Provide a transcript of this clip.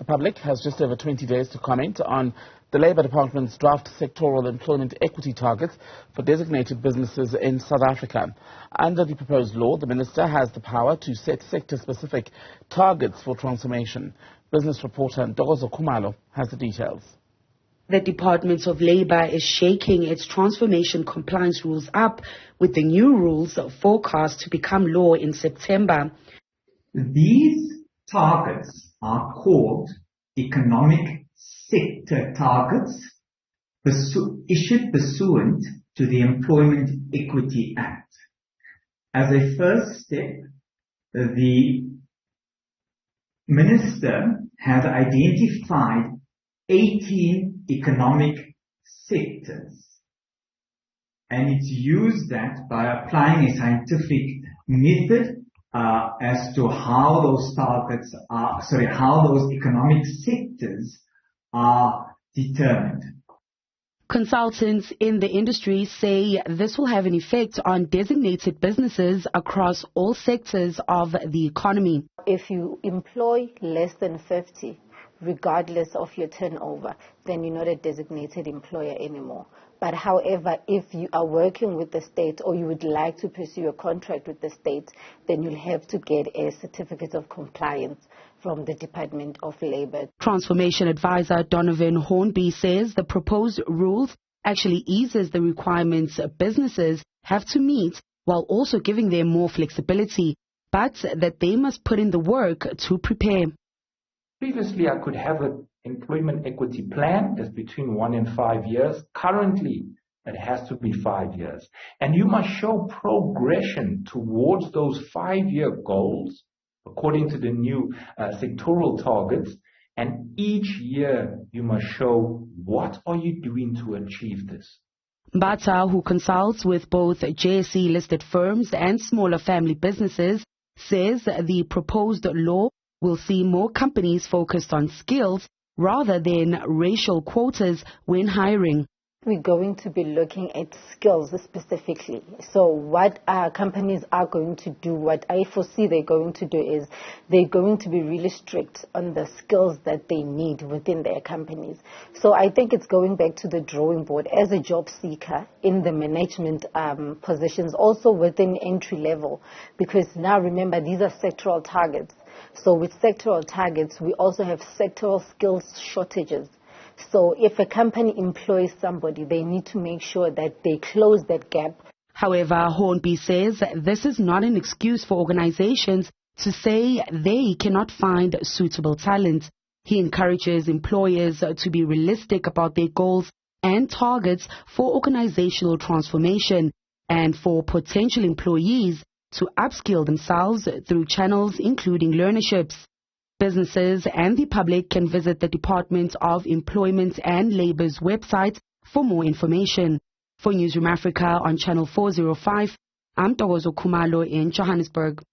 The public has just over 20 days to comment on the Labour Department's draft sectoral employment equity targets for designated businesses in South Africa. Under the proposed law, the Minister has the power to set sector-specific targets for transformation. Business reporter Ntokozo Khumalo has the details. The Department of Labour is shaking its transformation compliance rules up, with the new rules forecast to become law in September. These targets are called economic sector targets, issued pursuant to the Employment Equity Act. As a first step, the Minister has identified 18 economic sectors, and it's used that by applying a scientific method as to how those targets are, how those economic sectors are determined. Consultants in the industry say this will have an effect on designated businesses across all sectors of the economy. If you employ less than 50, regardless of your turnover, then you're not a designated employer anymore. But however, if you are working with the state or you would like to pursue a contract with the state, then you'll have to get a certificate of compliance from the Department of Labour. Transformation advisor Donovan Hornby says the proposed rules actually eases the requirements businesses have to meet while also giving them more flexibility, but that they must put in the work to prepare. Previously, I could have an employment equity plan that's between 1 and 5 years. Currently, it has to be 5 years. And you must show progression towards those 5-year goals according to the new sectoral targets. And each year, you must show what are you doing to achieve this. Bata, who consults with both JSE-listed firms and smaller family businesses, says the proposed law will see more companies focused on skills rather than racial quotas when hiring. We're going to be looking at skills specifically. So what companies are going to do, what I foresee they're going to do is they're going to be really strict on the skills that they need within their companies. So I think it's going back to the drawing board as a job seeker in the management positions, also within entry level, because now remember these are sectoral targets. So with sectoral targets, we also have sectoral skills shortages. So if a company employs somebody, they need to make sure that they close that gap. However, Hornby says this is not an excuse for organizations to say they cannot find suitable talent. He encourages employers to be realistic about their goals and targets for organizational transformation and for potential employees to upskill themselves through channels including learnerships. Businesses and the public can visit the Department of Employment and Labour's website for more information. For Newzroom Afrika on Channel 405, I'm Ntokozo Khumalo in Johannesburg.